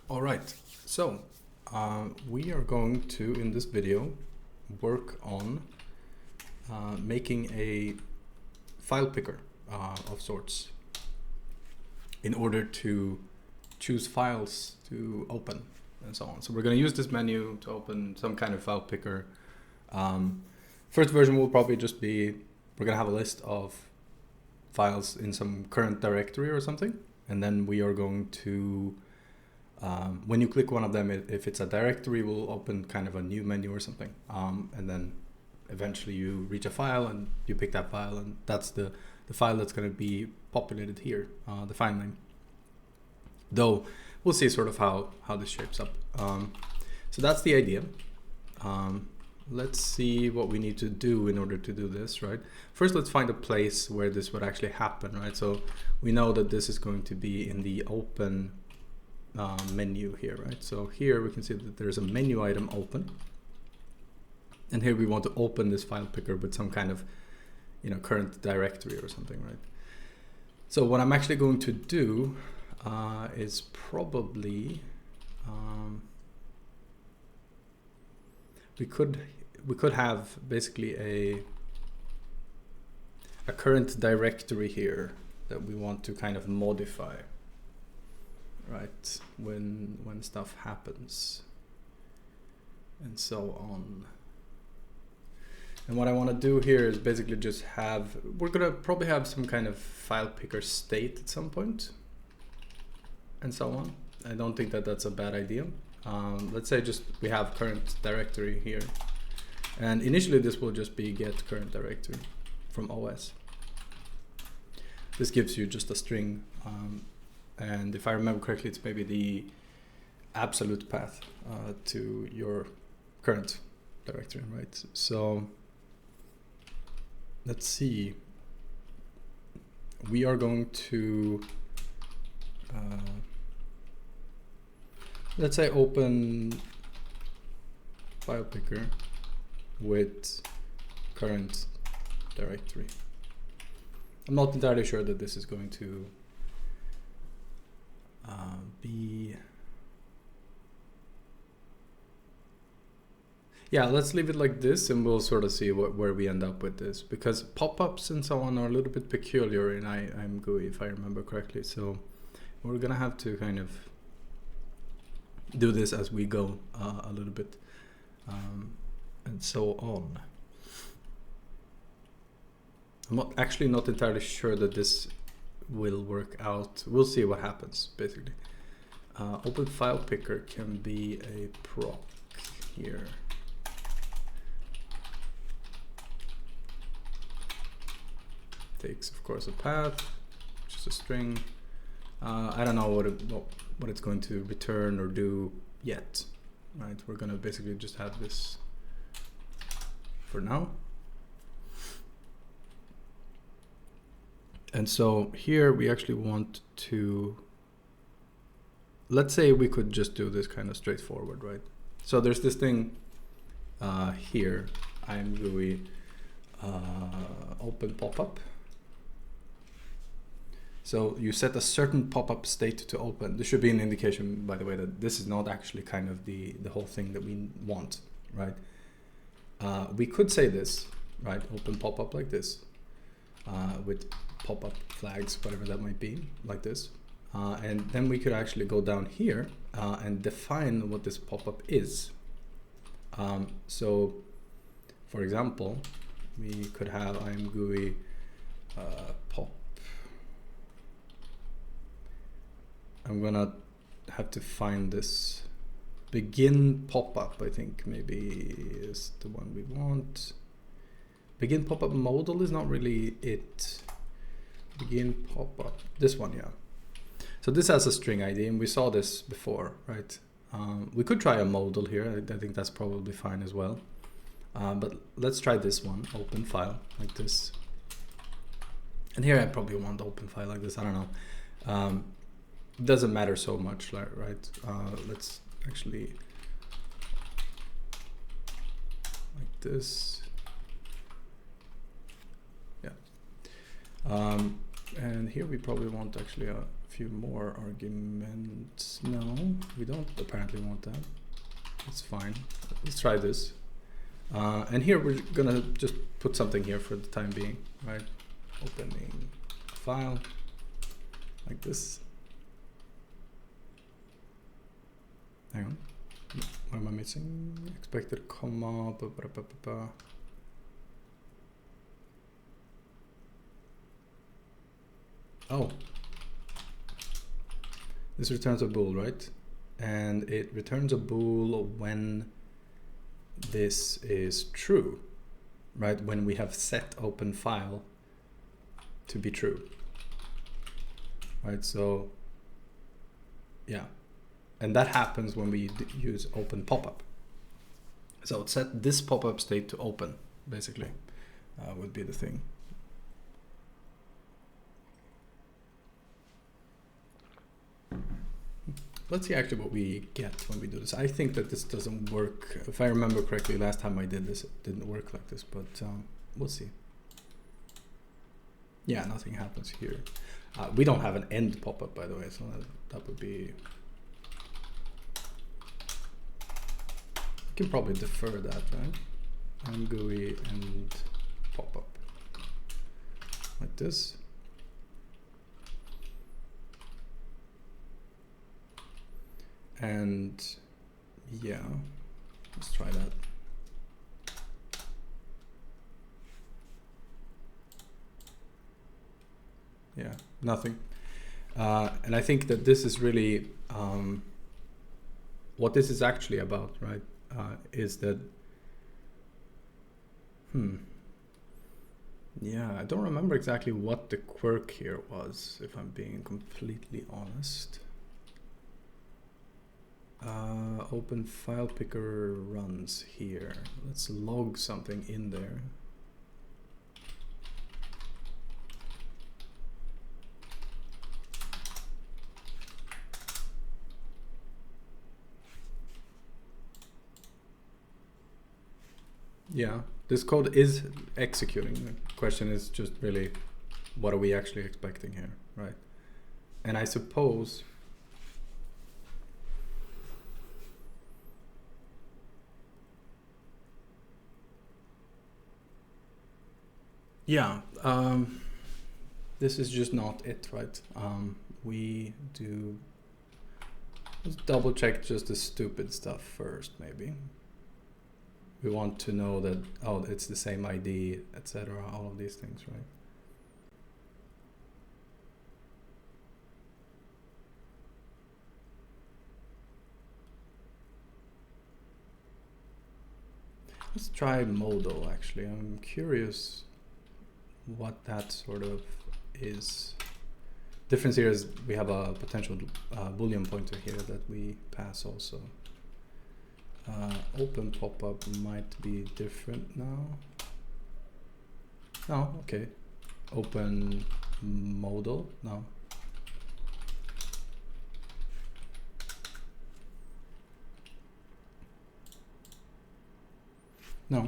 All right, so we are going to, in this video, work on making a file picker of sorts in order to choose files to open and so on. So we're going to use this menu to open some kind of file picker. First version will probably just be, we're going to have a list of files in some current directory or something, and then we are going to when you click one of them, if it's a directory, will open kind of a new menu or something. And then eventually you reach a file and you pick that file, and that's the file that's going to be populated here, the file name. Though we'll see sort of how this shapes up. So that's the idea. Let's see what we need to do in order to do this, right? First, let's find a place where this would actually happen, right? So we know that this is going to be in the open menu here, right? So here we can see that there's a menu item open, and here we want to open this file picker with some kind of, you know, current directory or something, right? So what I'm actually going to do is probably we could have basically a current directory here that we want to kind of modify, right, when stuff happens and so on. And what I want to do here is basically just have, we're gonna probably have some kind of file picker state at some point and so on. I don't think that that's a bad idea. Let's say just we have current directory here, and initially this will just be get current directory from OS. This gives you just a string, and if I remember correctly, it's maybe the absolute path to your current directory, right? So let's see. We are going to let's say open file picker with current directory. I'm not entirely sure that this is going to be, yeah, let's leave it like this, and we'll sort of see where we end up with this, because pop-ups and so on are a little bit peculiar in ImGui, if I remember correctly. So we're gonna have to kind of do this as we go a little bit, and so on. I'm actually not entirely sure that this will work out. We'll see what happens, basically. Open file picker can be a proc here. Takes, of course, a path, which is a string. I don't know what it's going to return or do yet, right? We're gonna basically just have this for now. And so here we actually want to, let's say we could just do this kind of straightforward, right? So there's this thing here, ImGui open popup. So you set a certain popup state to open. This should be an indication, by the way, that this is not actually kind of the whole thing that we want, right? We could say this, right? Open popup like this, with pop-up flags, whatever that might be, like this. And then we could actually go down here and define what this pop-up is. So, for example, we could have ImGui pop. I'm gonna have to find this begin pop-up, I think maybe is the one we want. Begin pop-up modal is not really it. Begin pop-up, this one, yeah. So this has a string ID, and we saw this before, right? We could try a modal here. I think that's probably fine as well. But let's try this one, open file, like this. And here I probably want open file like this, I don't know. Doesn't matter so much, right? Let's actually, like this. Yeah. And here we probably want actually a few more arguments. No, we don't apparently want that. It's fine. Let's try this. And here we're gonna just put something here for the time being, right? Opening file like this. Hang on. What am I missing? Expected comma. Oh. This returns a bool, right? And it returns a bool when this is true, right? When we have set open file to be true, right? So, yeah. And that happens when we use open popup. So set this popup state to open, basically, would be the thing. Let's see actually what we get when we do this. I think that this doesn't work. If I remember correctly, last time I did this, it didn't work like this, but we'll see. Yeah, nothing happens here. We don't have an end pop-up, by the way, so that would be... You can probably defer that, right? ImGui and pop-up. Like this. And yeah, let's try that. Yeah, nothing. And I think that this is really what this is actually about, right? Is that, yeah, I don't remember exactly what the quirk here was, if I'm being completely honest. Open file picker runs here. Let's log something in there. Yeah, this code is executing. The question is just really, what are we actually expecting here, right? And I suppose yeah, this is just not it, right? We do, let's double check just the stupid stuff first, maybe. We want to know that, oh, it's the same ID, etc., all of these things, right? Let's try modal, actually. I'm curious what that sort of is. Difference here is we have a potential Boolean pointer here that we pass also. Open pop-up might be different now. No, okay. Open modal, no. No.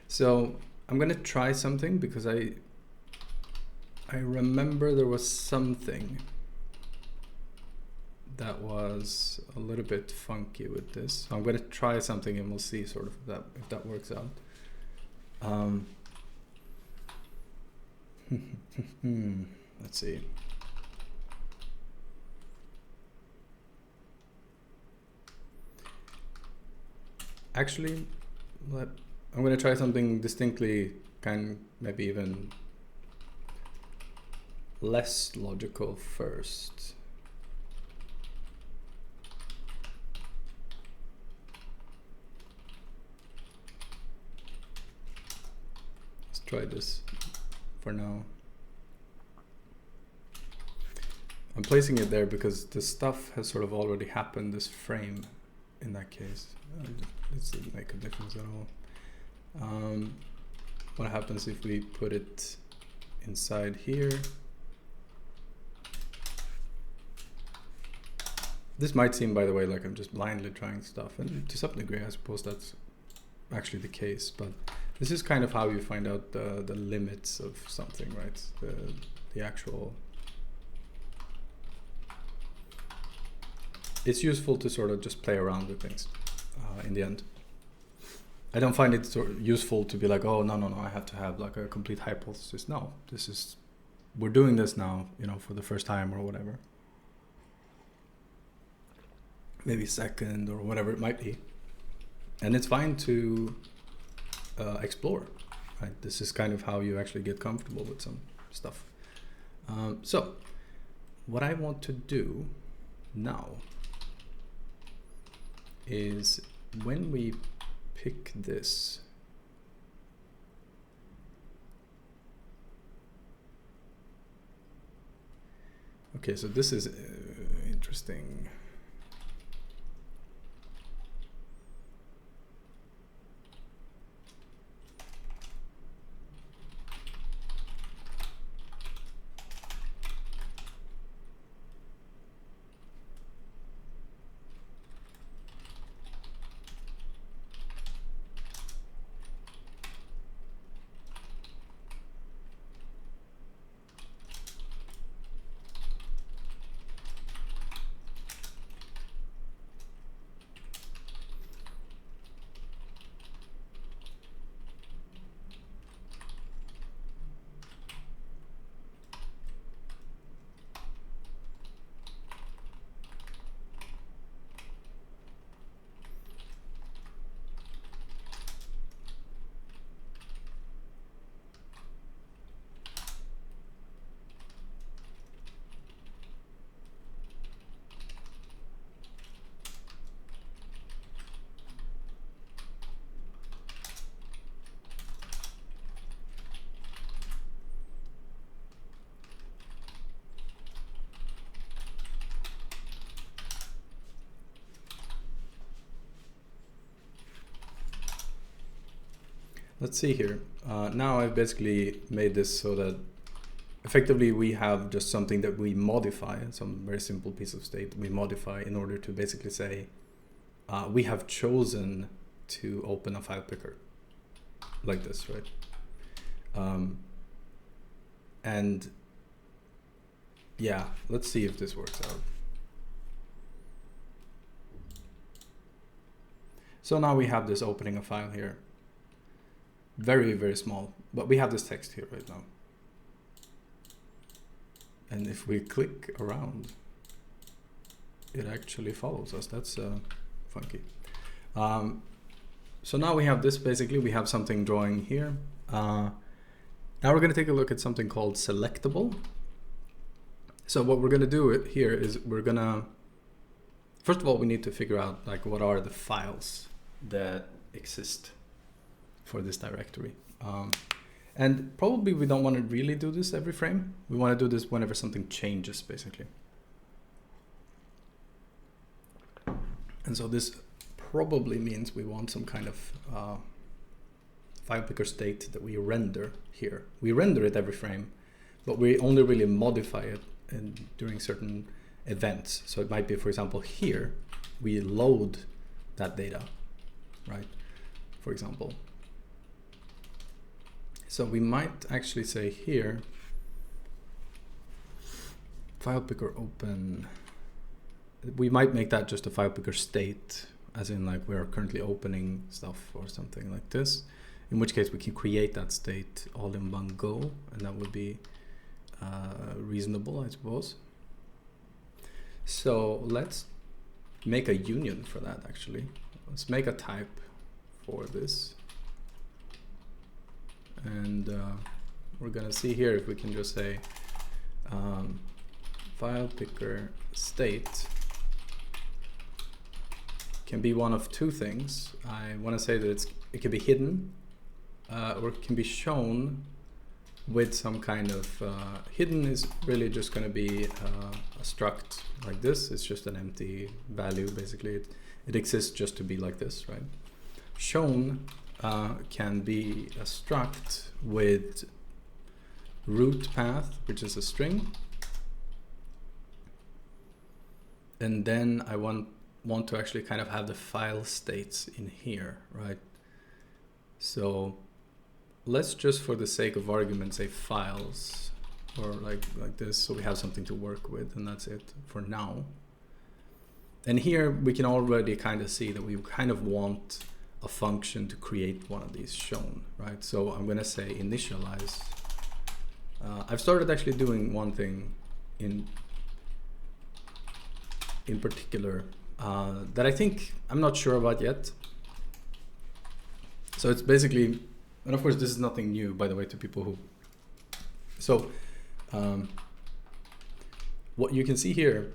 So I'm gonna try something because I remember there was something that was a little bit funky with this. So I'm gonna try something and we'll see sort of if that works out. Let's see. Actually, I'm gonna try something distinctly maybe even less logical first. Let's try this for now. I'm placing it there because the stuff has sort of already happened this frame in that case. This doesn't make a difference at all. What happens if we put it inside here? This might seem, by the way, like I'm just blindly trying stuff, and to some degree I suppose that's actually the case, but This is kind of how you find out the limits of something, right? The actual... It's useful to sort of just play around with things in the end. I don't find it sort of useful to be like, oh, no, I have to have like a complete hypothesis. No, we're doing this now, you know, for the first time or whatever. Maybe second or whatever it might be. And it's fine to explore, right? This is kind of how you actually get comfortable with some stuff. So what I want to do now is when we pick this, okay, so this is interesting. Let's see here. Now I've basically made this so that effectively we have just something that we modify, some very simple piece of state we modify in order to basically say we have chosen to open a file picker like this, right? And yeah, let's see if this works out. So now we have this opening a file here. Very, very small, but we have this text here right now. And if we click around, it actually follows us. That's funky. So now we have this, basically, we have something drawing here. Now we're going to take a look at something called selectable. So what we're going to do here is we're going to, first of all, we need to figure out like what are the files that exist for this directory. And probably we don't want to really do this every frame. We want to do this whenever something changes, basically. And so this probably means we want some kind of file picker state that we render here. We render it every frame, but we only really modify it during certain events. So it might be, for example, here, we load that data, right? For example. So we might actually say here, file picker open. We might make that just a file picker state, as in like we're currently opening stuff or something like this. In which case we can create that state all in one go, and that would be reasonable, I suppose. So let's make a union for that actually. Let's make a type for this. And we're gonna see here if we can just say file picker state can be one of two things. I want to say that it can be hidden or it can be shown with some kind of hidden is really just going to be a struct like this. It's just an empty value basically. It exists just to be like this, right? Shown can be a struct with root path, which is a string, and then I want to actually kind of have the file states in here, right? So let's just, for the sake of argument, say files, or like this, so we have something to work with, and that's it for now. And here we can already kind of see that we kind of want a function to create one of these shown, right? So I'm gonna say initialize. I've started actually doing one thing in particular that I think I'm not sure about yet. So it's basically, and of course this is nothing new, by the way, to people who, so what you can see here,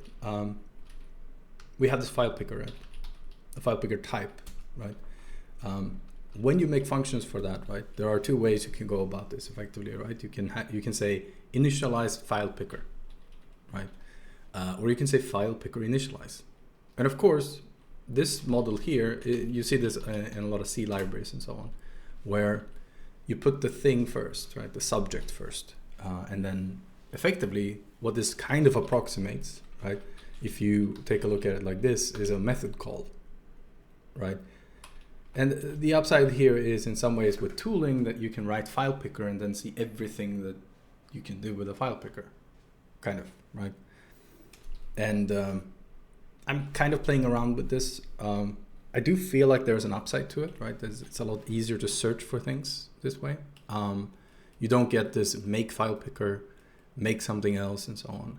we have this file picker, right? A file picker type, right? When you make functions for that, right, there are two ways you can go about this effectively, right? You can say initialize file picker, right? Or you can say file picker initialize. And of course, this model here, you see this in a lot of C libraries and so on, where you put the thing first, right? The subject first. And then effectively what this kind of approximates, right? If you take a look at it like this, is a method call, right? And the upside here is in some ways with tooling that you can write file picker and then see everything that you can do with a file picker, kind of, right? And I'm kind of playing around with this. I do feel like there's an upside to it, right? It's a lot easier to search for things this way. You don't get this make file picker, make something else, and so on.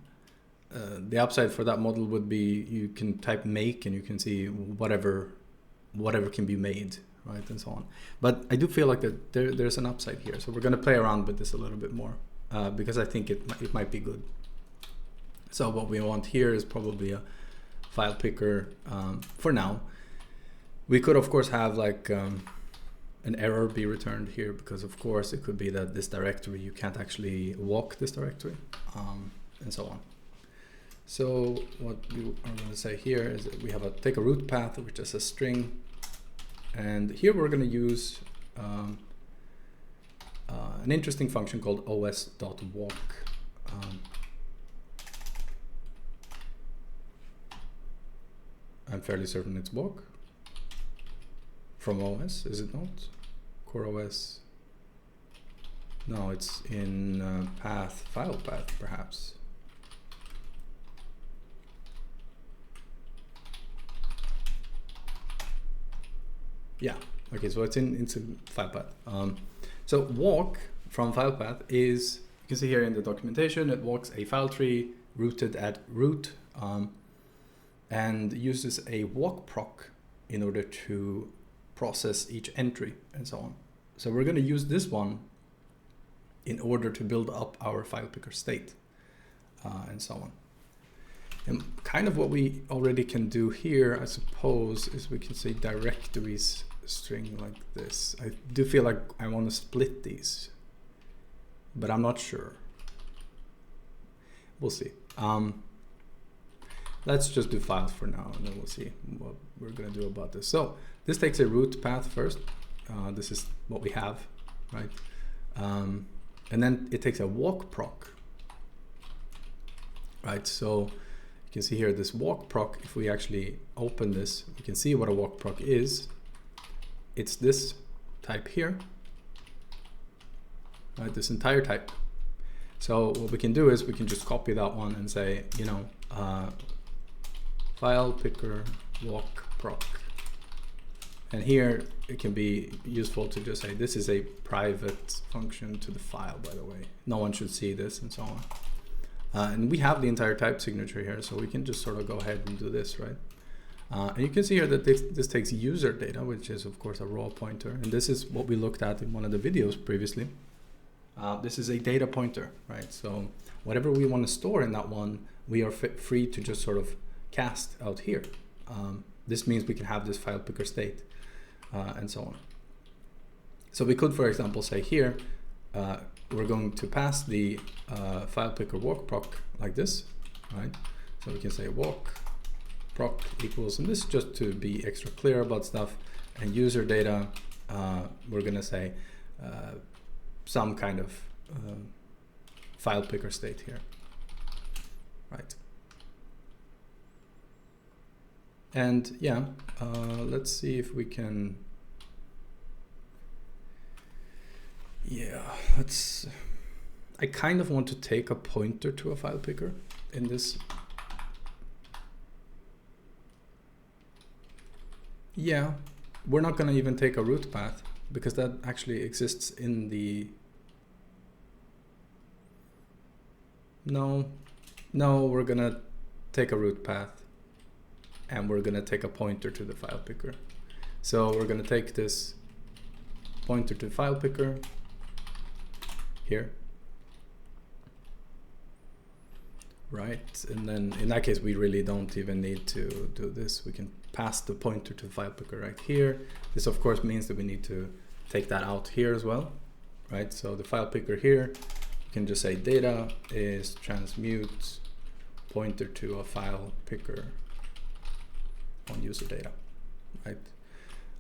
The upside for that model would be you can type make and you can see whatever can be made, right, and so on. But I do feel like that there's an upside here. So we're going to play around with this a little bit more because I think it might be good. So what we want here is probably a file picker for now. We could of course have like an error be returned here because of course it could be that this directory, you can't actually walk this directory and so on. So what you are going to say here is that we have take a root path, which is a string. And here we're going to use an interesting function called os.walk. I'm fairly certain it's walk from OS, is it not? Core OS. No, it's in file path, perhaps. Yeah, okay, so it's in file path. So walk from file path is, you can see here in the documentation, it walks a file tree rooted at root and uses a walk proc in order to process each entry and so on. So we're going to use this one in order to build up our file picker state and so on. And kind of what we already can do here, I suppose, is we can say directories string like this. I do feel like I want to split these, but I'm not sure. We'll see. Let's just do files for now, and then we'll see what we're going to do about this. So this takes a root path first. This is what we have, right? And then it takes a walk proc, right? So you can see here this walk proc, if we actually open this, we can see what a walk proc is. It's this type here, right? This entire type. So what we can do is we can just copy that one and say, you know, file picker walk proc. And here it can be useful to just say this is a private function to the file, by the way. No one should see this and so on. And we have the entire type signature here, so we can just sort of go ahead and do this, right? And you can see here that this takes user data, which is of course a raw pointer. And this is what we looked at in one of the videos previously. This is a data pointer, right? So whatever we want to store in that one, we are free to just sort of cast out here. This means we can have this file picker state and so on. So we could, for example, say here, we're going to pass the file picker walk proc like this, right? So we can say walk proc equals, and this is just to be extra clear about stuff, and user data, we're going to say some kind of file picker state here, right? And yeah, let's see if we can Yeah, let's. I kind of want to take a pointer to a file picker in this. Yeah, we're not going to even take a root path because that actually exists in the. No, we're going to take a root path and we're going to take a pointer to the file picker. So we're going to take this pointer to file picker here. Right, and then in that case we really don't even need to do this. We can pass the pointer to the file picker right here. This of course means that we need to take that out here as well, right? So the file picker here, you can just say data is transmute pointer to a file picker on user data, right?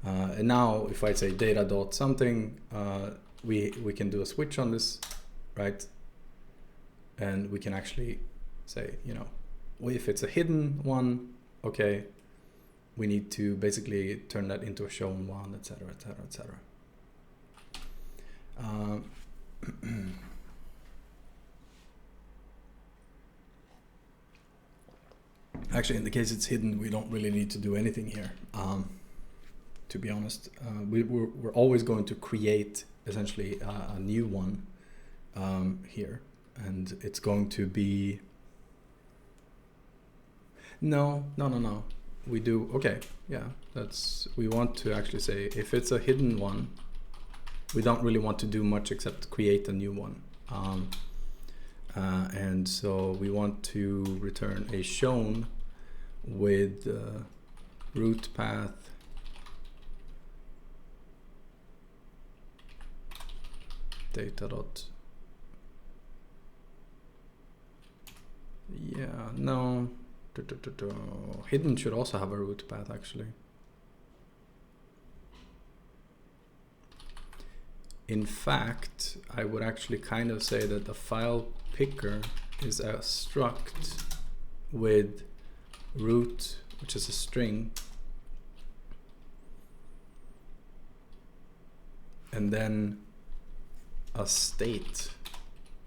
And now if I say data dot something, we can do a switch on this, right? And we can actually say, you know, if it's a hidden one, okay, we need to basically turn that into a shown one, etc., etc., etc. Actually, in the case it's hidden, we don't really need to do anything here. To be honest, we're always going to create essentially a new one here, and it's going to be. No. We do, okay, yeah, we want to actually say if it's a hidden one, we don't really want to do much except create a new one. And so we want to return a shown with root path data dot. Yeah, no. Hidden should also have a root path actually. In fact, I would actually kind of say that the file picker is a struct with root, which is a string, and then a state,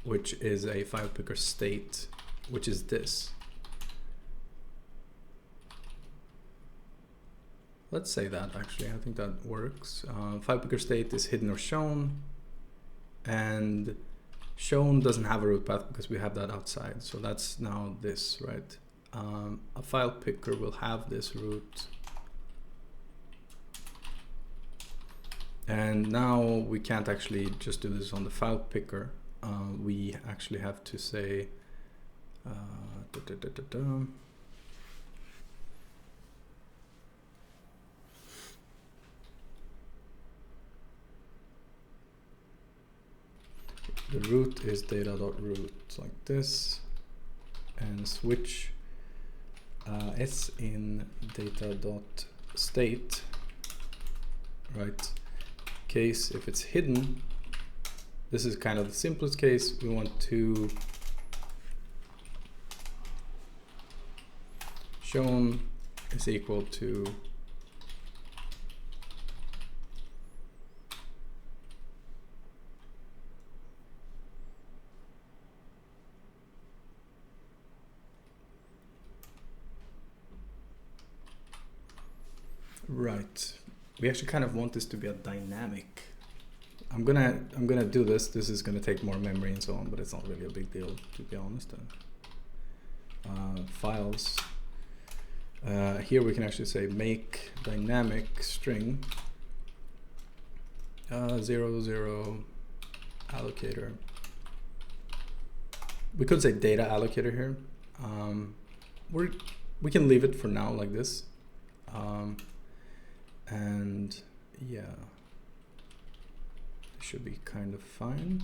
which is a file picker state, which is this. Let's say that actually, I think that works. File picker state is hidden or shown, and shown doesn't have a root path because we have that outside. So that's now this, right? A file picker will have this root. And now we can't actually just do this on the file picker. We actually have to say, the root is data.root like this, and switch s in data.state, right? Case if it's hidden, this is kind of the simplest case. We want to shown is equal to right. We actually kind of want this to be a dynamic. I'm gonna do this. This is gonna take more memory and so on, but it's not really a big deal, to be honest. Files. Here we can actually say make dynamic string 00 allocator. We could say data allocator here. We can leave it for now like this. And yeah, it should be kind of fine.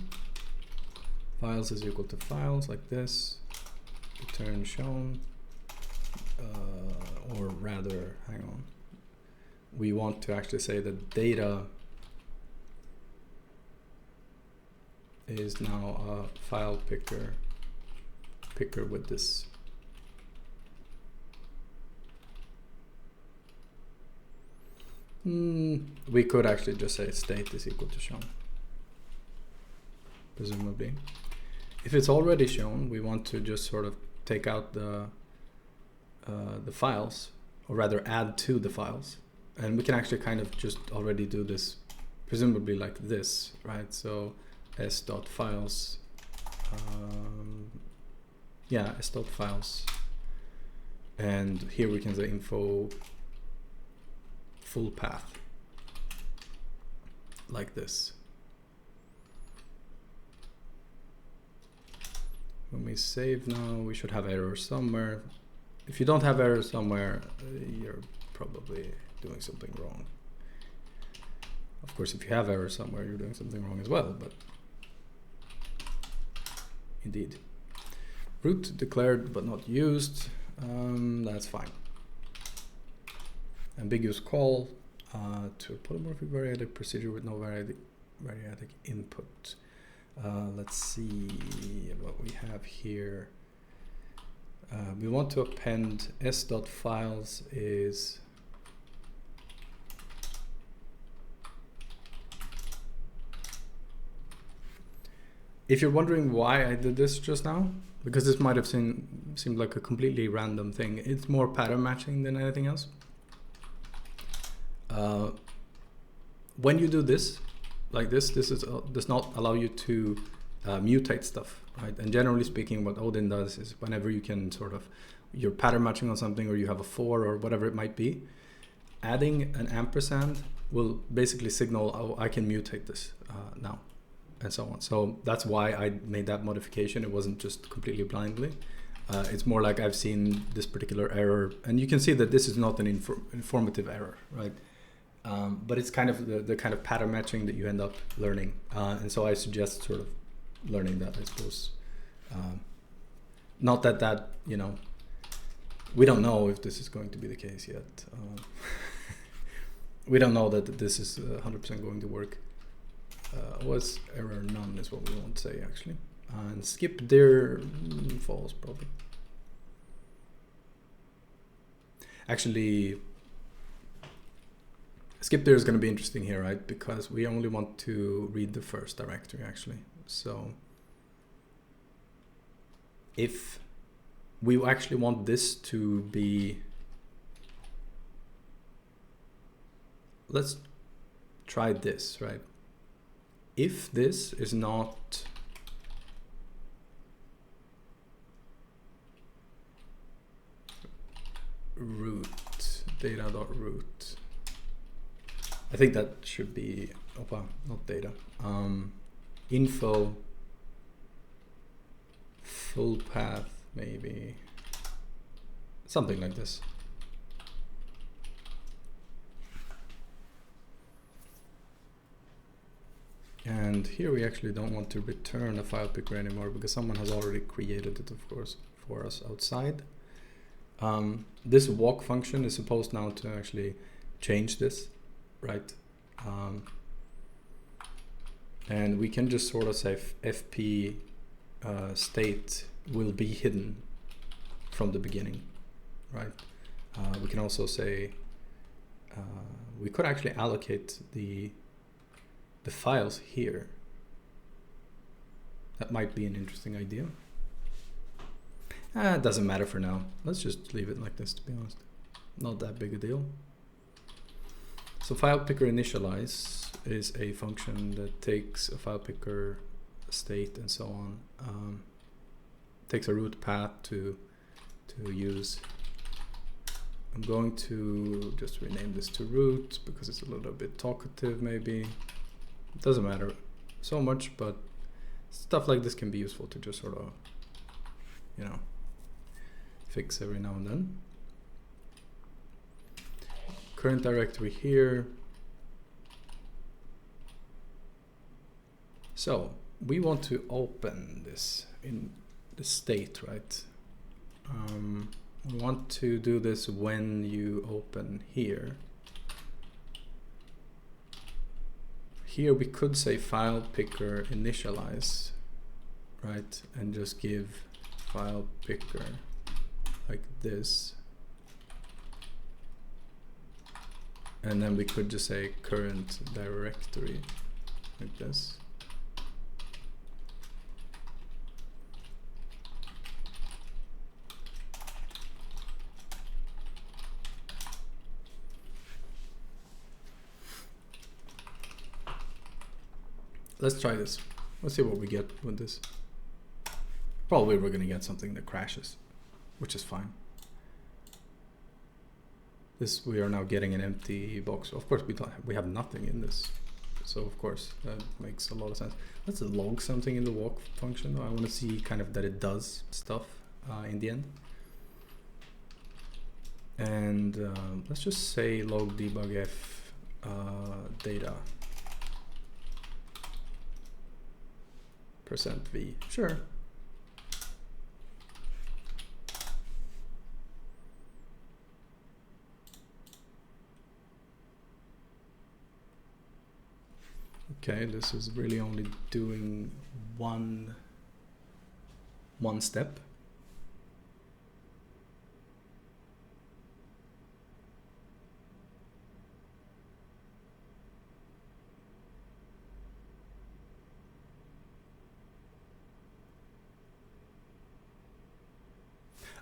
Files is equal to files like this. Return shown, or rather, hang on. We want to actually say that data is now a file picker with this. We could actually just say state is equal to shown. presumably. If it's already shown, we want to just sort of take out the files, or rather add to the files. And we can actually kind of just already do this, presumably like this, right? So s.files, yeah, s.files. And here we can say info full path, like this. When we save now, we should have errors somewhere. If you don't have errors somewhere, you're probably doing something wrong. Of course, if you have errors somewhere, you're doing something wrong as well, but indeed. Root declared but not used, that's fine. Ambiguous call to a polymorphic variadic procedure with no variadic input. Let's see what we have here. We want to append s.files is if you're wondering why I did this just now, because this might have seemed like a completely random thing, it's more pattern matching than anything else. When you do this, like this does not allow you to mutate stuff, right? And generally speaking, what Odin does is whenever you can sort of, you're pattern matching on something, or you have a for or whatever it might be, adding an ampersand will basically signal, oh, I can mutate this now, and so on. So that's why I made that modification. It wasn't just completely blindly. It's more like I've seen this particular error, and you can see that this is not an informative error, right? But it's kind of the kind of pattern matching that you end up learning. And so I suggest sort of learning that, I suppose. Not that, you know, we don't know if this is going to be the case yet. We don't know that this is 100% going to work. Was error none is what we want to say, actually. And skip there, false probably. Actually, skip there is going to be interesting here, right? Because we only want to read the first directory, actually. So if we actually want this to be, let's try this, right? If this is not root, data.root, I think that should be, not data, info full path, maybe something like this. And here we actually don't want to return a file picker anymore because someone has already created it, of course, for us outside. This walk function is supposed now to actually change this, right? And we can just sort of say fp state will be hidden from the beginning, right? We can also say we could actually allocate the files here. That might be an interesting idea. It doesn't matter for now. Let's just leave it like this, to be honest. Not that big a deal. So file picker initialize is a function that takes a file picker state and so on. Takes a root path to use. I'm going to just rename this to root because it's a little bit talkative, maybe. It doesn't matter so much, but stuff like this can be useful to just sort of, you know, fix every now and then. Current directory here. So we want to open this in the state, right? We want to do this when you open here. Here we could say file picker initialize, right? And just give file picker like this. And then we could just say current directory like this. let's try this. Let's see what we get with this. Probably we're gonna get something that crashes, which is fine. This, we are now getting an empty box. Of course, we have nothing in this. So of course, that makes a lot of sense. Let's log something in the walk function. I want to see kind of that it does stuff in the end. And let's just say log debug f data %v. Sure. Okay, this is really only doing one step.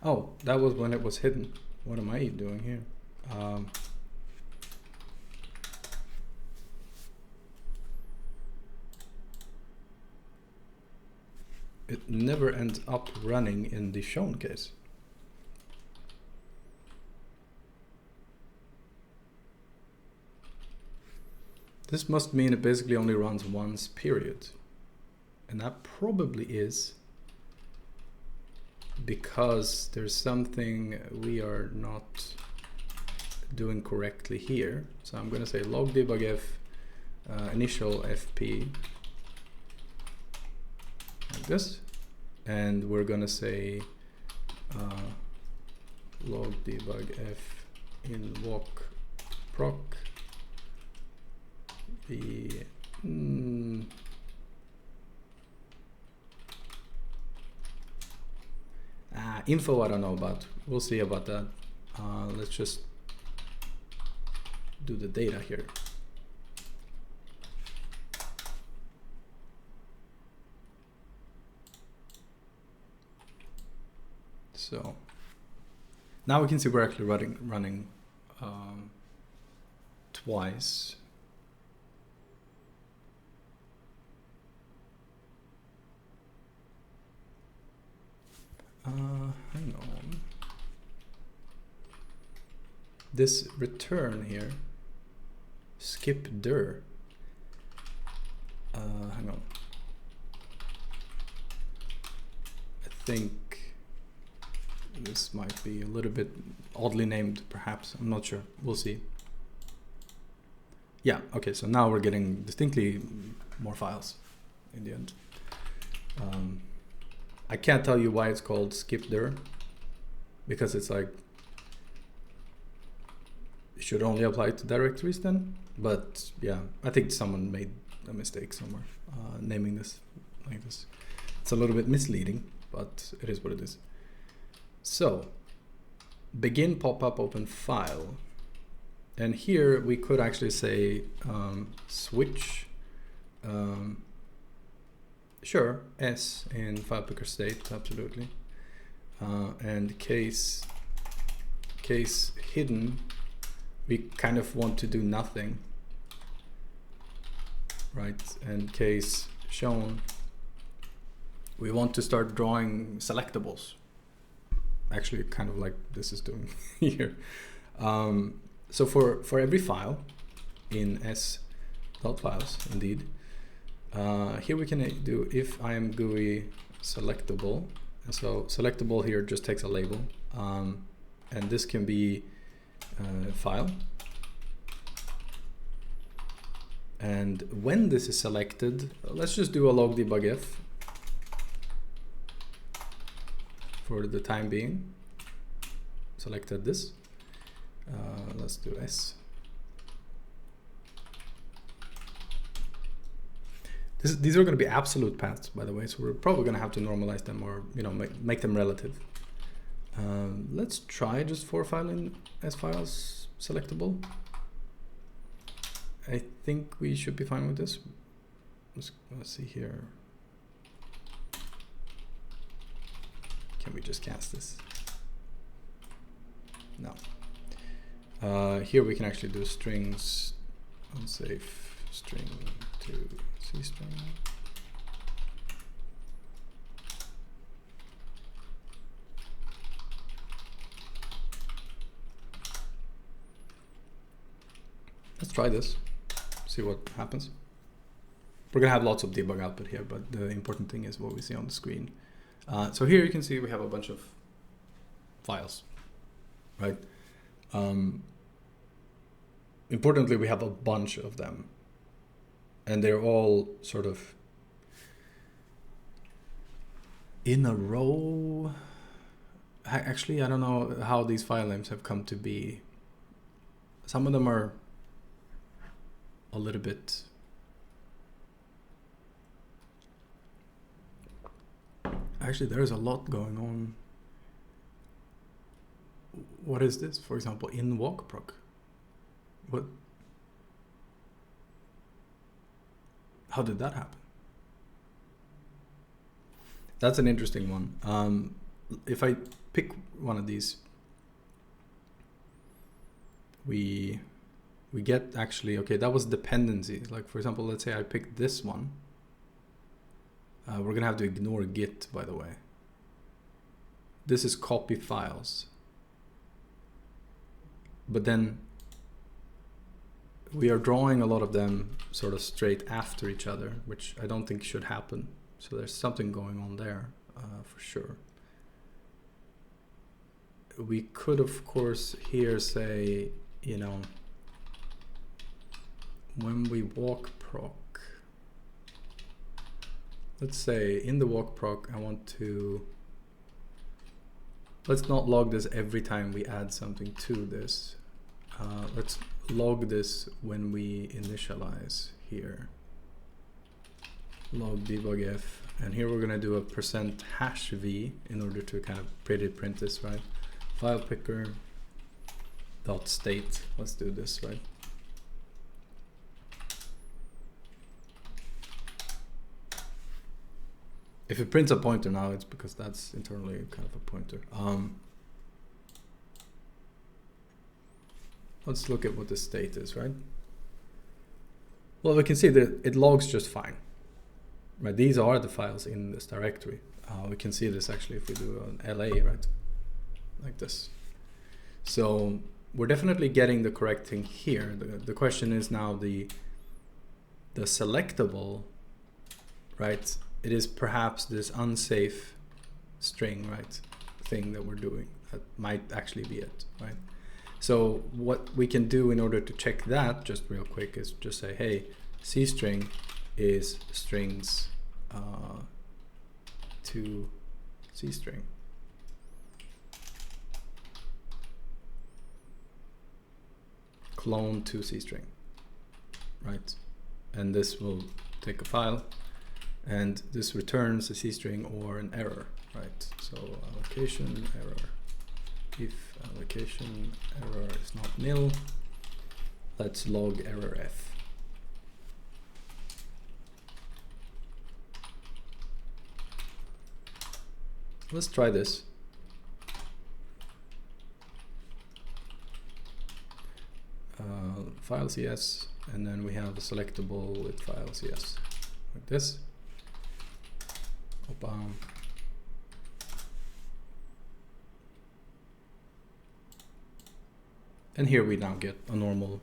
Oh, that was when it was hidden. What am I doing here? It never ends up running in the shown case. This must mean it basically only runs once, period. And that probably is because there's something we are not doing correctly here. So I'm going to say log debug f initial fp like this, and we're going to say log debug f in walk proc the info I don't know about. We'll see about that. Let's just do the data here. So now we can see we're actually running twice. Hang on. This return here, skip dir. Hang on. I think this might be a little bit oddly named, perhaps. I'm not sure. We'll see. Yeah, okay, so now we're getting distinctly more files in the end. I can't tell you why it's called skip dir, because it's like, it should only apply to directories then. But yeah, I think someone made a mistake somewhere naming this like this. It's a little bit misleading, but it is what it is. So begin popup open file, and here we could actually say switch sure s in file picker state, absolutely, and case hidden, we kind of want to do nothing, right? And case shown, we want to start drawing selectables, actually kind of like this is doing here. So for every file in s.files, indeed, here we can do if ImGui selectable. And so selectable here just takes a label, and this can be file. And when this is selected, let's just do a log debug f for the time being. Selected this. Let's do s. These are going to be absolute paths, by the way, so we're probably going to have to normalize them, or make them relative. Let's try just for file in s files selectable. I think we should be fine with this. Let's see here. Can we just cast this? No. Here we can actually do strings unsafe string to C string. Let's try this, see what happens. We're gonna have lots of debug output here, but the important thing is what we see on the screen. So here you can see we have a bunch of files, right? Importantly, we have a bunch of them, and they're all sort of in a row. Actually, I don't know how these file names have come to be. Some of them are a little bit actually there's a lot going on. What is this? For example, in walkproc. What? How did that happen? That's an interesting one. If I pick one of these, we get actually, okay, that was dependencies. Like for example, let's say I picked this one. We're gonna have to ignore git, by the way. This is copy files. But then we are drawing a lot of them sort of straight after each other, which I don't think should happen. So there's something going on there for sure. We could, of course, here say, you know, when we walk proc, let's say in the walk proc, I want to, let's not log this every time we add something to this. Let's log this when we initialize here. Log debug if, and here we're gonna do a %#v in order to kind of print this, right? File picker dot state. Let's do this, right? If it prints a pointer now, it's because that's internally kind of a pointer. Let's look at what the state is, right? Well, we can see that it logs just fine. Right, these are the files in this directory. We can see this actually if we do an LA, right? Like this. So we're definitely getting the correct thing here. The question is now the selectable, right? It is perhaps this unsafe string, right? Thing that we're doing. That might actually be it, right? So what we can do in order to check that, just real quick, is just say, hey, C string is strings to C string. Clone to C string, right? And this will take a file, and this returns a C string or an error, right? So allocation error. If allocation error is not nil, let's log error f. Let's try this. File cs, and then we have a selectable with file cs, like this. Opa. And here we now get a normal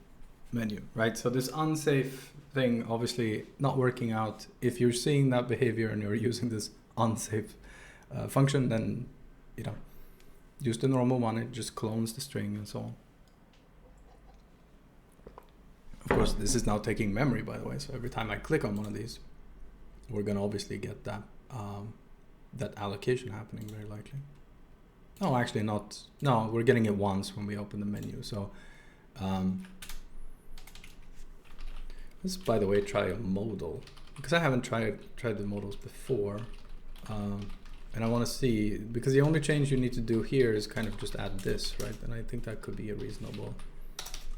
menu, right? So this unsafe thing obviously not working out. If you're seeing that behavior and you're using this unsafe function, then, you know, use the normal one. It just clones the string and so on. Of course, this is now taking memory, by the way. So every time I click on one of these, we're gonna obviously get that that allocation happening very likely. No, actually not. No, we're getting it once when we open the menu. So let's, by the way, try a modal, because I haven't tried the modals before. And I want to see, because the only change you need to do here is kind of just add this, right? And I think that could be a reasonable,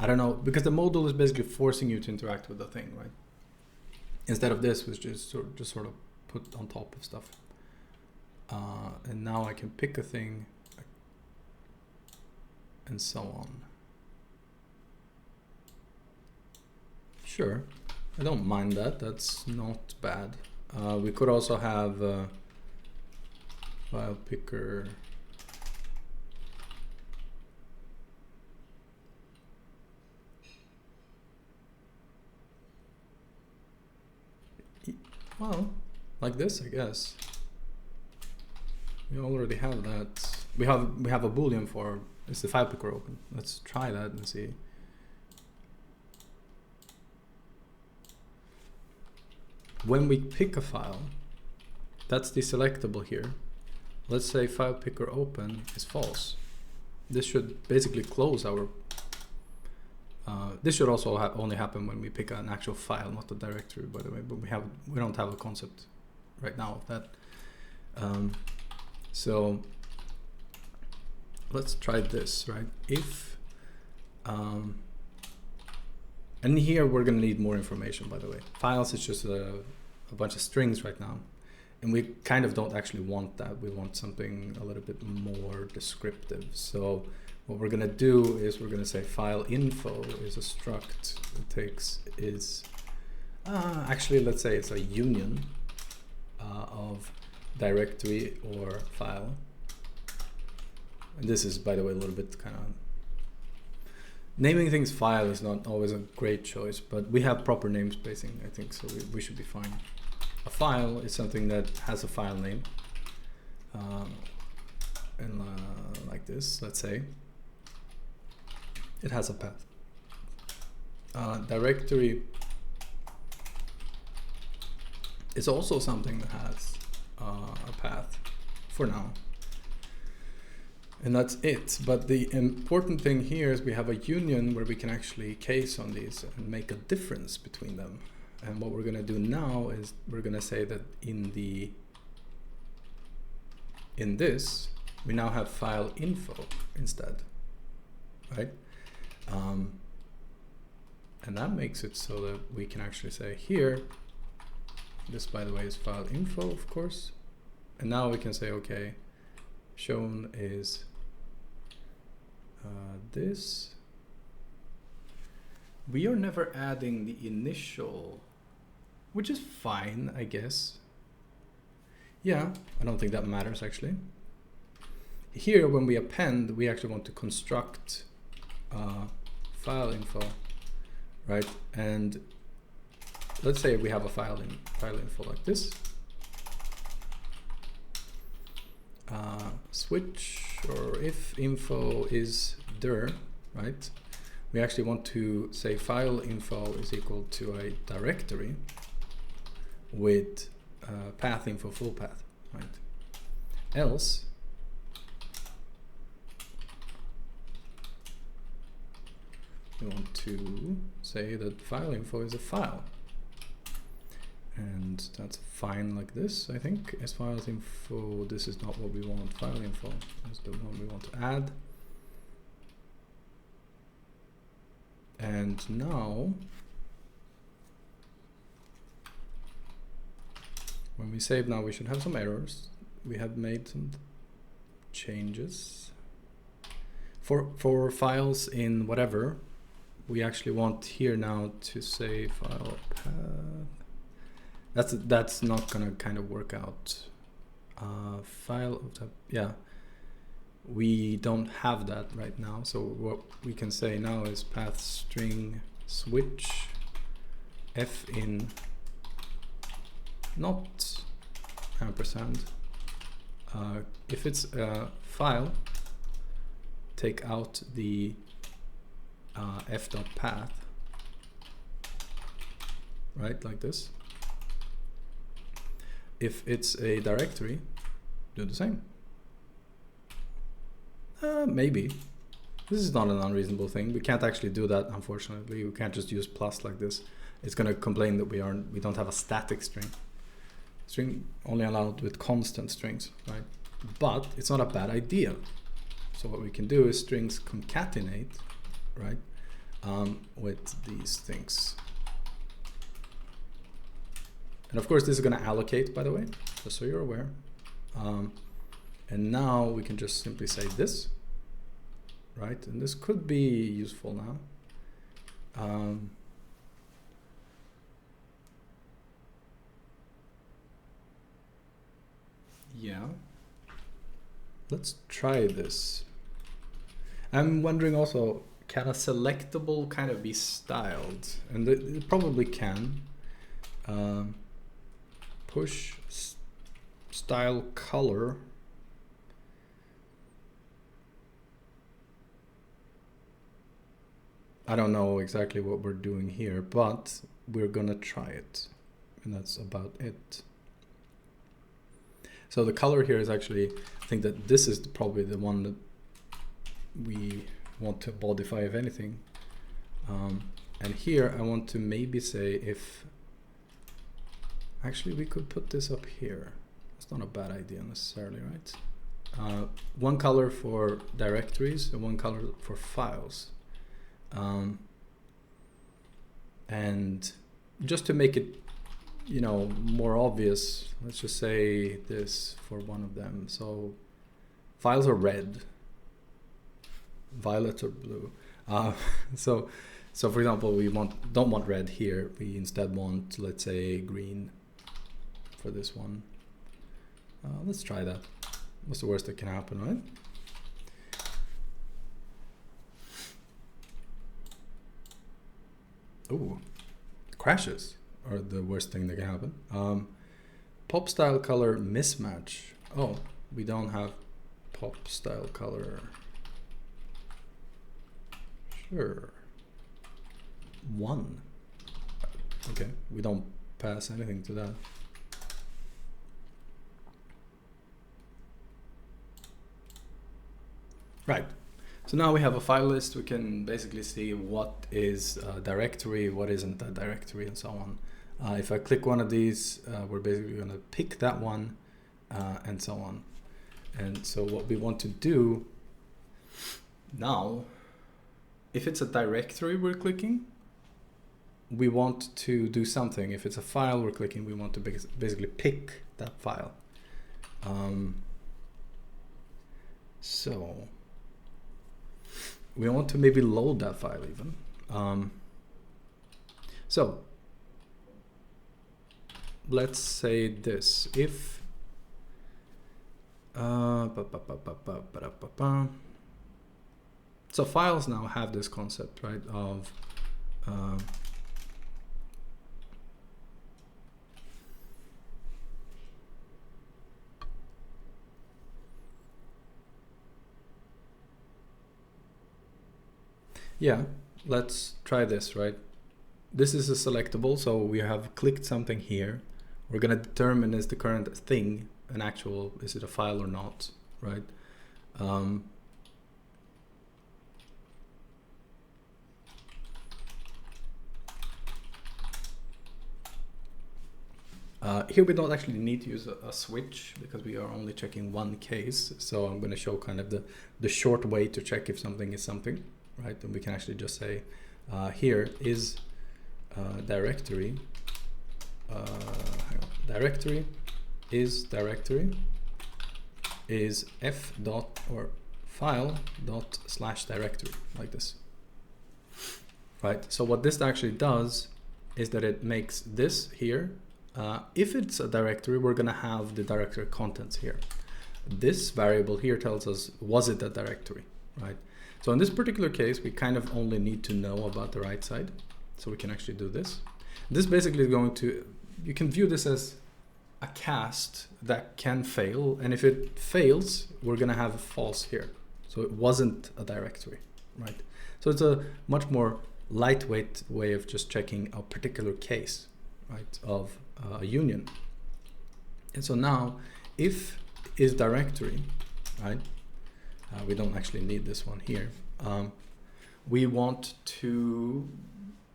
I don't know, because the modal is basically forcing you to interact with the thing, right? Instead of this, was just sort of put on top of stuff. And now I can pick a thing and so on. Sure, I don't mind that, that's not bad. We could also have file picker well, like this, I guess. We already have that. We have a boolean for is the file picker open. Let's try that and see. When we pick a file, that's the selectable here. Let's say file picker open is false. This should basically close our. This should also only happen when we pick an actual file, not a directory, by the way. But we don't have a concept right now of that. So let's try this, right? If and here we're gonna need more information, by the way. Files is just a bunch of strings right now, and we kind of don't actually want that. We want something a little bit more descriptive. So what we're gonna do is we're gonna say file info is a struct. It takes is actually, let's say it's a union of directory or file. And this is, by the way, a little bit kind of naming things file is not always a great choice, but we have proper namespacing, I think, so we should be fine. A file is something that has a file name, and like this, let's say. It has a path. Directory is also something that has a path for now. And that's it. But the important thing here is we have a union where we can actually case on these and make a difference between them. And what we're going to do now is we're going to say that in this we now have file info instead, right? And that makes it so that we can actually say here, this, by the way, is file info, of course. And now we can say, okay, shown is this. We are never adding the initial, which is fine, I guess. Yeah, I don't think that matters actually. Here, when we append, we actually want to construct file info, right? And let's say we have a file info like this. Switch, or if info is dir, right? We actually want to say file info is equal to a directory with path info full path, right? Else we want to say that file info is a file. And that's fine like this, I think. As files info, this is not what we want. File info is the one we want to add. And now, when we save now, we should have some errors. We have made some changes. For files in whatever, we actually want here now to say file path. That's not gonna kind of work out. File of type, yeah. We don't have that right now, so what we can say now is path string switch f in not ampersand. If it's a file, take out the f.path, right, like this. If it's a directory, do the same. Maybe. This is not an unreasonable thing. We can't actually do that, unfortunately. We can't just use plus like this. It's going to complain that we don't have a static string. String only allowed with constant strings, right? But it's not a bad idea. So what we can do is strings concatenate, right, with these things. And of course, this is going to allocate, by the way, just so you're aware. And now we can just simply say this, right? And this could be useful now. Yeah. Let's try this. I'm wondering also, can a selectable kind of be styled? And it probably can. Push style color. I don't know exactly what we're doing here, but we're gonna try it. And that's about it. So the color here is actually, I think that this is probably the one that we want to modify, if anything. And here I want to maybe say if, actually we could put this up here. It's not a bad idea necessarily, right? One color for directories and one color for files. And just to make it, you know, more obvious, let's just say this for one of them. So files are red, violet or blue. So for example, we don't want red here. We instead want, let's say, green for this one. Let's try that. What's the worst that can happen, right? Ooh, crashes are the worst thing that can happen. Pop style color mismatch. Oh, we don't have pop style color. Sure. 1. Okay, we don't pass anything to that. Right. So now we have a file list. We can basically see what is a directory, what isn't a directory, and so on. If I click one of these, we're basically going to pick that one and so on. And so what we want to do now, if it's a directory we're clicking, we want to do something. If it's a file we're clicking, we want to basically pick that file. So we want to maybe load that file even. So let's say this, if so files now have this concept, right, of yeah, let's try this, right? This is a selectable, so we have clicked something here. We're going to determine, is the current thing an actual, is it a file or not, right? Here we don't actually need to use a switch because we are only checking one case. So I'm going to show kind of the short way to check if something is something, right? And we can actually just say here is directory, directory is f dot or file dot slash directory, like this, right? So what this actually does is that it makes this here. If it's a directory, we're going to have the directory contents here. This variable here tells us, was it a directory, right? So in this particular case, we kind of only need to know about the right side. So we can actually do this. This basically is going to, you can view this as a cast that can fail. And if it fails, we're going to have a false here. So it wasn't a directory, right? So it's a much more lightweight way of just checking a particular case, right, of a union. And so now if is directory, right, we don't actually need this one here. We want to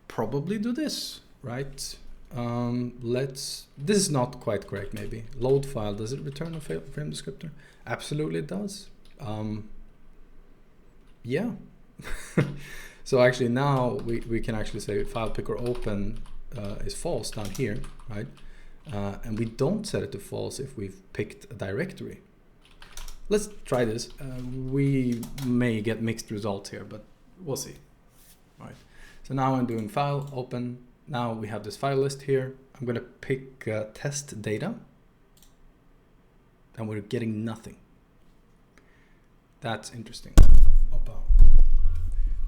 probably do this, right? This is not quite correct maybe. Load file, does it return a frame descriptor? Absolutely it does. Yeah. So actually now we can actually say file picker open is false down here, right? And we don't set it to false if we've picked a directory. Let's try this. We may get mixed results here, but we'll see. All right. So now I'm doing file open. Now we have this file list here. I'm going to pick test data. and we're getting nothing. That's interesting.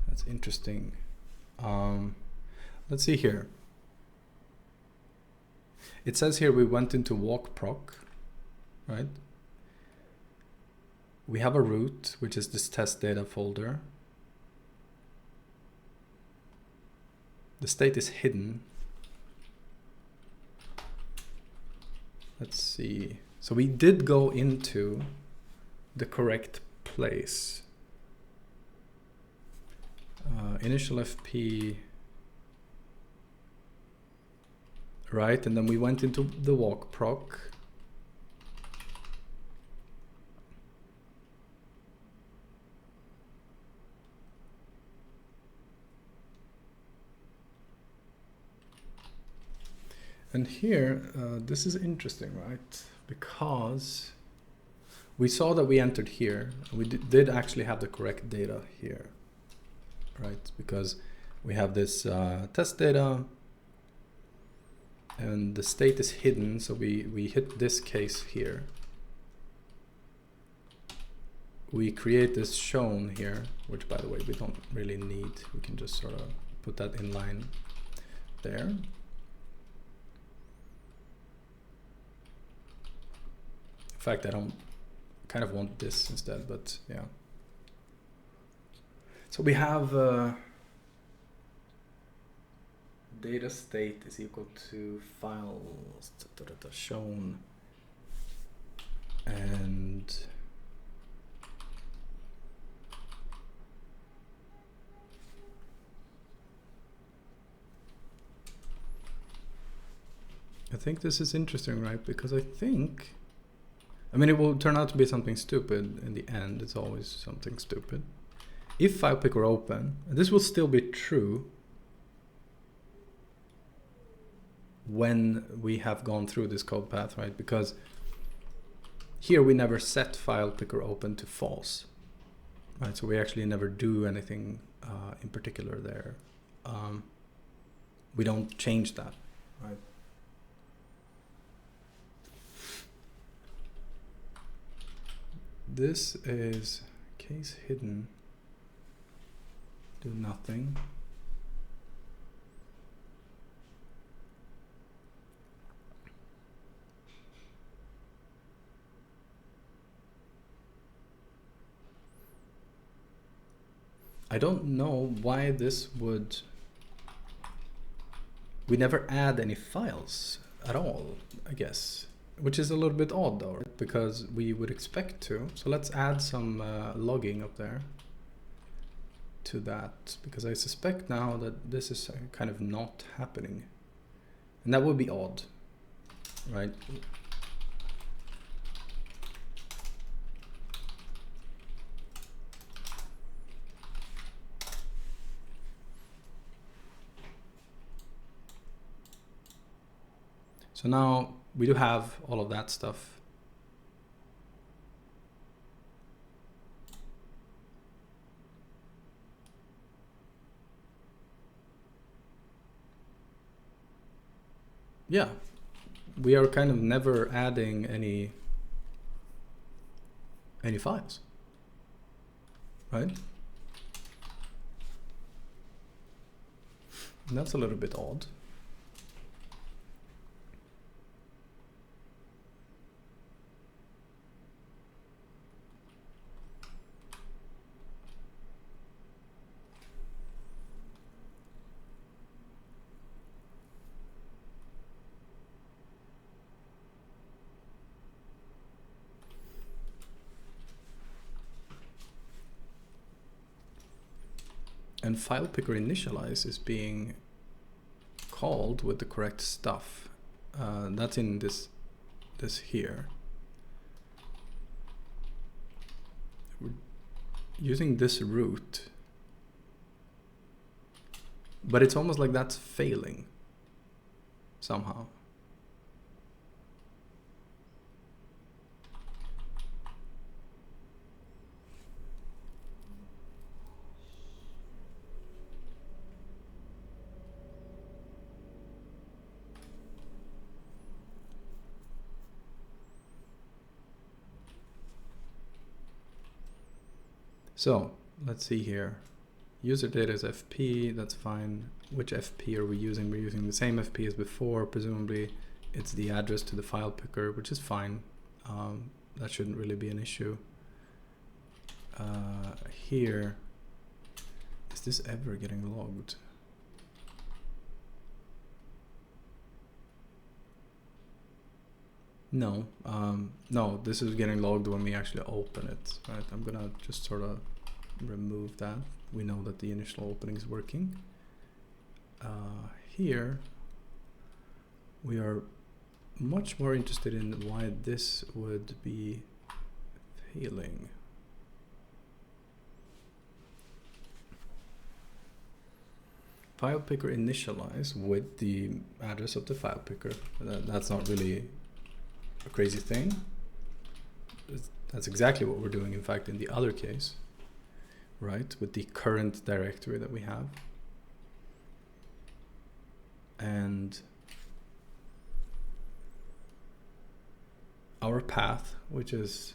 That's interesting. Let's see here. It says here we went into walk proc, right? We have a root, which is this test data folder. The state is hidden. Let's see. So we did go into the correct place. Initial FP, right? And then we went into the walk proc. And here, this is interesting, right? Because we saw that we entered here. We did actually have the correct data here, right? Because we have this test data and the state is hidden. So we hit this case here. We create this shown here, which by the way, we don't really need. We can just sort of put that in line there. In fact, I don't kind of want this instead, but yeah. So we have data state is equal to files shown, and I think this is interesting, right? Because I think, I mean, it will turn out to be something stupid in the end. It's always something stupid. If file picker open, this will still be true when we have gone through this code path, right? Because here we never set file picker open to false, right? So we actually never do anything in particular there. We don't change that, right? This is case hidden, do nothing. I don't know why this would, we never add any files at all, I guess. Which is a little bit odd though, right? Because we would expect to. So let's add some logging up there to that, because I suspect now that this is kind of not happening. And that would be odd, right? So now we do have all of that stuff. Yeah, we are kind of never adding any files, right? And that's a little bit odd. And file picker initialize is being called with the correct stuff. That's in this here. We're using this root, but it's almost like that's failing somehow. So let's see here. User data is FP, that's fine. Which FP are we using? We're using the same FP as before. Presumably it's the address to the file picker, which is fine. That shouldn't really be an issue. Here, is this ever getting logged? No, no, this is getting logged when we actually open it, right? I'm gonna just sort of remove that. We know that the initial opening is working. Here, we are much more interested in why this would be failing. File picker initialize with the address of the file picker. That's not really a crazy thing. That's exactly what we're doing, in fact, in the other case, right? With the current directory that we have. And our path, which is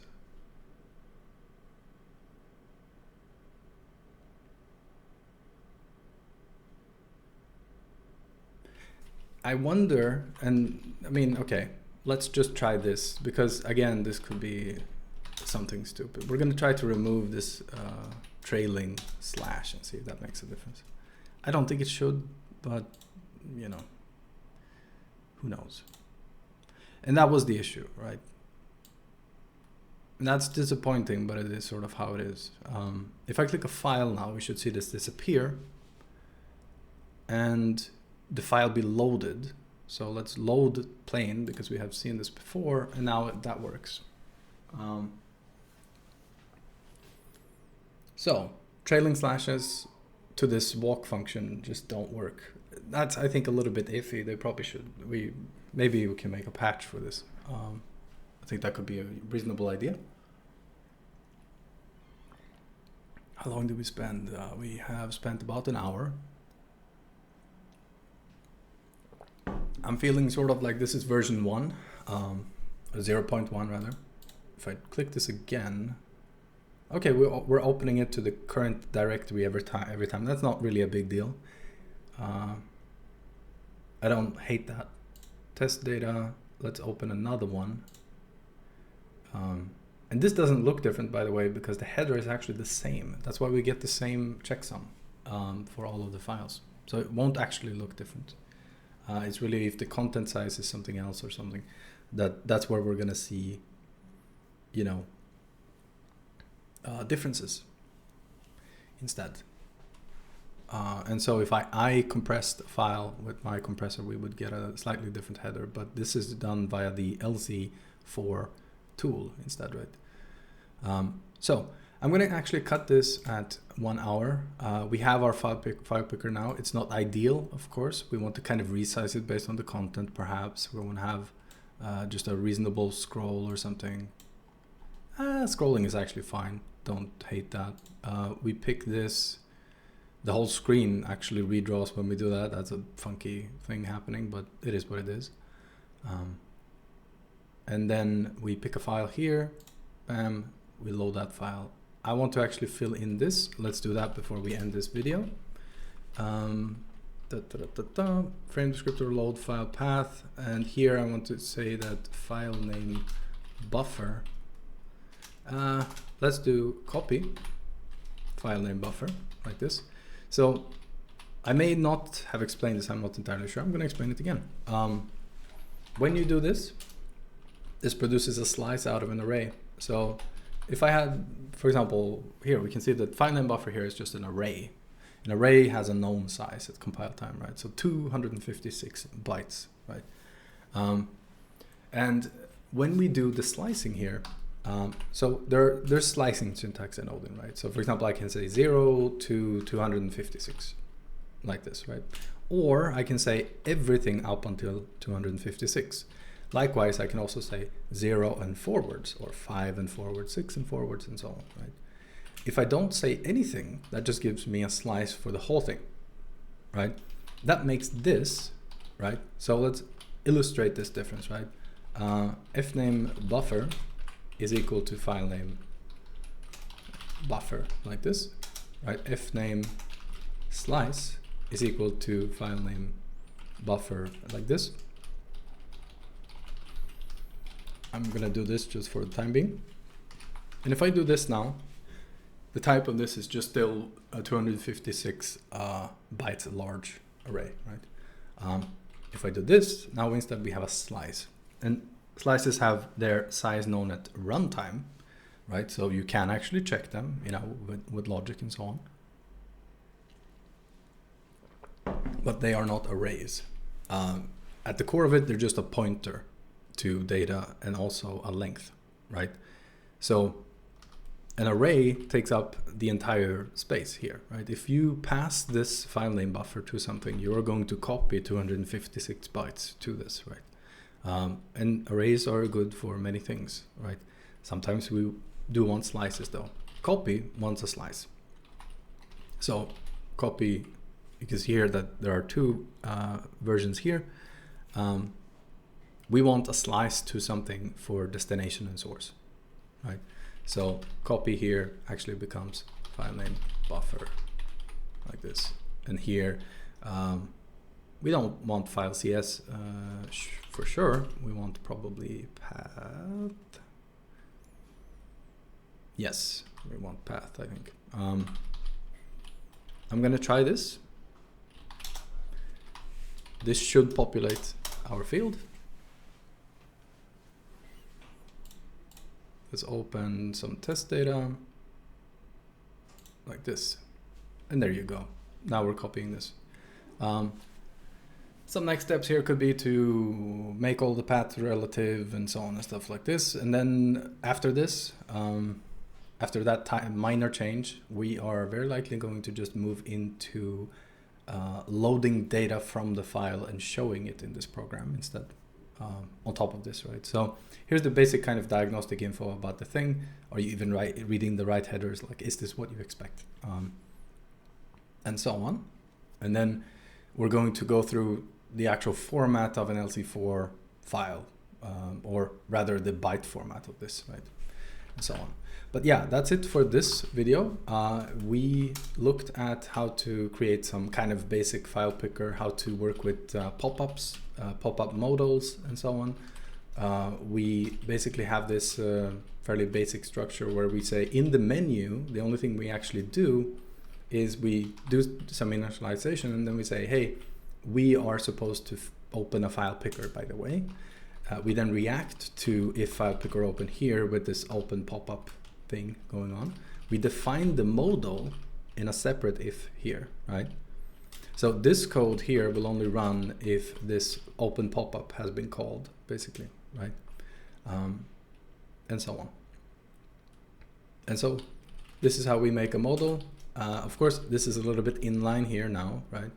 I wonder, and I mean, okay, let's just try this, because again, this could be something stupid. We're going to try to remove this trailing slash and see if that makes a difference. I don't think it should, but you know, who knows? And that was the issue, right? And that's disappointing, but it is sort of how it is. If I click a file now, we should see this disappear and the file be loaded. So let's load plain, because we have seen this before, and now that works. So trailing slashes to this walk function just don't work. That's, I think, a little bit iffy. They probably should, maybe we can make a patch for this. I think that could be a reasonable idea. How long did we spend? We have spent about an hour. I'm feeling sort of like this is version 1, 0.1 rather. If I click this again, okay, we're opening it to the current directory every time. That's not really a big deal. I don't hate that. Test data, let's open another one. And this doesn't look different, by the way, because the header is actually the same. That's why we get the same checksum for all of the files. So it won't actually look different. It's really if the content size is something else or something, that's where we're gonna see, you know, differences instead. And so if I compressed a file with my compressor, we would get a slightly different header, but this is done via the LZ4 tool instead, right? So I'm going to actually cut this at 1 hour. We have our file picker now. It's not ideal, of course. We want to kind of resize it based on the content, perhaps. We want to have just a reasonable scroll or something. Scrolling is actually fine. Don't hate that. We pick this. The whole screen actually redraws when we do that. That's a funky thing happening, but it is what it is. And then we pick a file here. Bam, we load that file. I want to actually fill in this. Let's do that before we end this video. Frame descriptor, load file path. And here I want to say that file name buffer. Let's do copy file name buffer like this. So I may not have explained this. I'm not entirely sure. I'm going to explain it again. When you do this, this produces a slice out of an array. So if I had, for example, here we can see that file name buffer here is just an array. An array has a known size at compile time, right? So 256 bytes, right? And when we do the slicing here, so there's slicing syntax in Odin, right? So for example, I can say 0 to 256 like this, right? Or I can say everything up until 256. Likewise, I can also say 0 and forwards, or 5 and forwards, 6 and forwards, and so on, right? If I don't say anything, that just gives me a slice for the whole thing, right? That makes this, right? So let's illustrate this difference, right? Fname buffer is equal to file name buffer like this, right? Fname slice is equal to file name buffer like this. I'm gonna do this just for the time being. And if I do this now, the type of this is just still a 256 bytes large array, right? If I do this, now instead we have a slice. And slices have their size known at runtime, right? So you can actually check them, you know, with logic and so on. But they are not arrays. At the core of it, they're just a pointer to data and also a length, right? So an array takes up the entire space here, right? If you pass this file name buffer to something, you're going to copy 256 bytes to this, right? And arrays are good for many things, right? Sometimes we do want slices though. Copy wants a slice. So copy, you can see here that there are two versions here. We want a slice to something for destination and source, right? So copy here actually becomes file name buffer like this. And here, we don't want file CS for sure. We want probably path. Yes, we want path, I think. I'm gonna try this. This should populate our field. Let's open some test data like this. And there you go. Now we're copying this. Some next steps here could be to make all the paths relative and so on and stuff like this. And then after this, after that minor change, we are very likely going to just move into loading data from the file and showing it in this program instead, on top of this, right? So here's the basic kind of diagnostic info about the thing. Are you even reading the right headers? Like, is this what you expect? And so on. And then we're going to go through the actual format of an LC4 file, or rather the byte format of this, right? And so on. But yeah, that's it for this video. We looked at how to create some kind of basic file picker, how to work with pop-ups, pop-up modals, and so on. We basically have this fairly basic structure where we say in the menu, the only thing we actually do is we do some initialization, and then we say, hey, we are supposed to open a file picker, by the way. We then react to if file picker open here with this open pop-up thing going on. We define the modal in a separate if here, right? So this code here will only run if this open pop-up has been called, basically, right? And so on. And so this is how we make a modal. Of course, this is a little bit inline here now, right?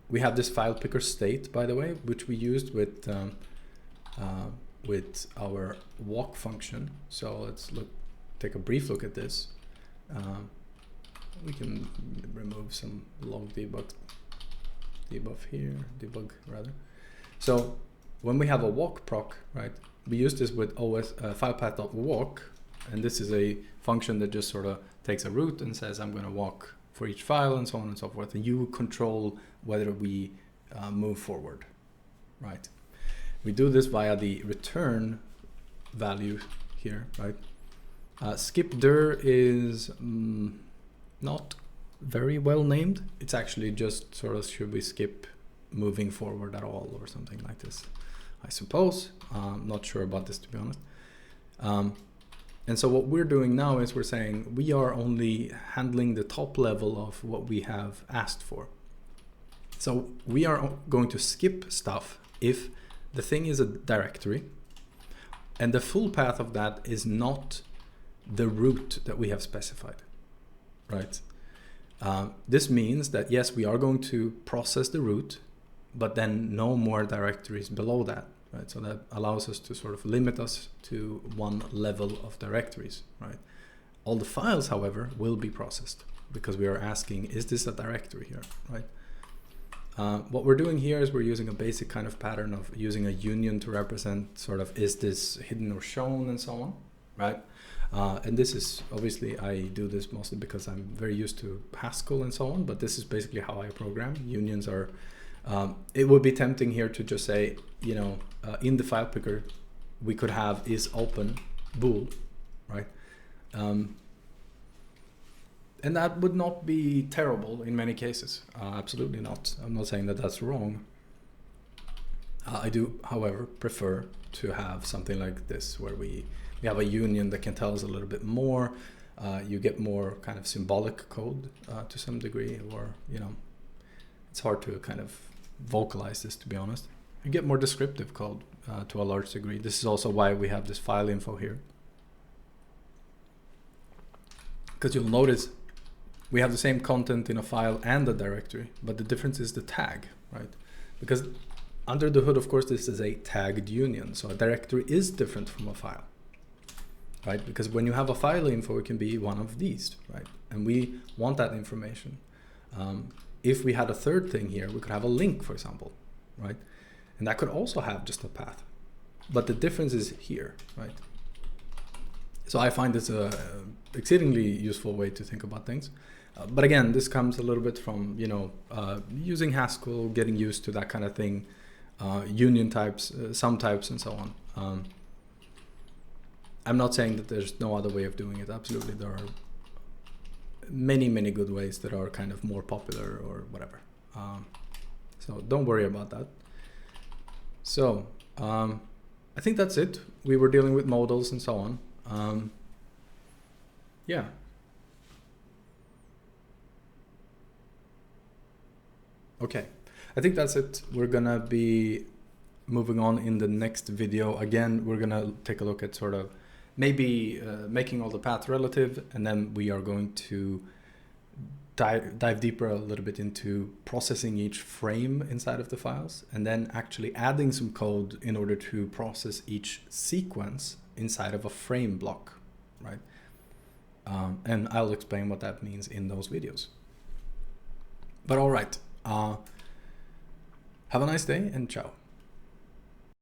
We have this file picker state, by the way, which we used with our walk function. So let's take a brief look at this. We can remove some log debug rather. So when we have a walk proc, right, we use this with filepath.walk, and this is a function that just sort of takes a route and says I'm going to walk for each file and so on and so forth, and you control whether we move forward, right? We do this via the return value here, right? Skip dir is not very well named. It's actually just sort of, should we skip moving forward at all or something like this, I suppose. Not sure about this, to be honest. And so what we're doing now is we're saying we are only handling the top level of what we have asked for. So we are going to skip stuff if the thing is a directory and the full path of that is not the route that we have specified, right? This means that yes, we are going to process the route, but then no more directories below that, right? So that allows us to sort of limit us to one level of directories, right? All the files, however, will be processed because we are asking, is this a directory here, right? What we're doing here is we're using a basic kind of pattern of using a union to represent sort of, is this hidden or shown and so on, right? And this is obviously, I do this mostly because I'm very used to Haskell and so on, but this is basically how I program. Unions are, it would be tempting here to just say, you know, in the file picker, we could have is open bool, right? And that would not be terrible in many cases. Absolutely not. I'm not saying that that's wrong. I do, however, prefer to have something like this where we have a union that can tell us a little bit more. You get more kind of symbolic code to some degree, or, you know, it's hard to kind of vocalize this, to be honest. You get more descriptive code to a large degree. This is also why we have this file info here. Because you'll notice we have the same content in a file and a directory, but the difference is the tag, right? Because under the hood, of course, this is a tagged union. So a directory is different from a file, right? Because when you have a file info, it can be one of these, right? And we want that information. If we had a third thing here, we could have a link, for example, right? And that could also have just a path. But the difference is here, right? So I find this a exceedingly useful way to think about things. But again, this comes a little bit from, you know, using Haskell, getting used to that kind of thing, union types, sum types, and so on. I'm not saying that there's no other way of doing it. Absolutely, there are many, many good ways that are kind of more popular or whatever. So don't worry about that. So I think that's it. We were dealing with modals and so on. Yeah. Okay, I think that's it. We're gonna be moving on in the next video. Again, we're gonna take a look at sort of maybe making all the path relative, and then we are going to dive deeper a little bit into processing each frame inside of the files, and then actually adding some code in order to process each sequence inside of a frame block, right? And I'll explain what that means in those videos. But all right, have a nice day and ciao.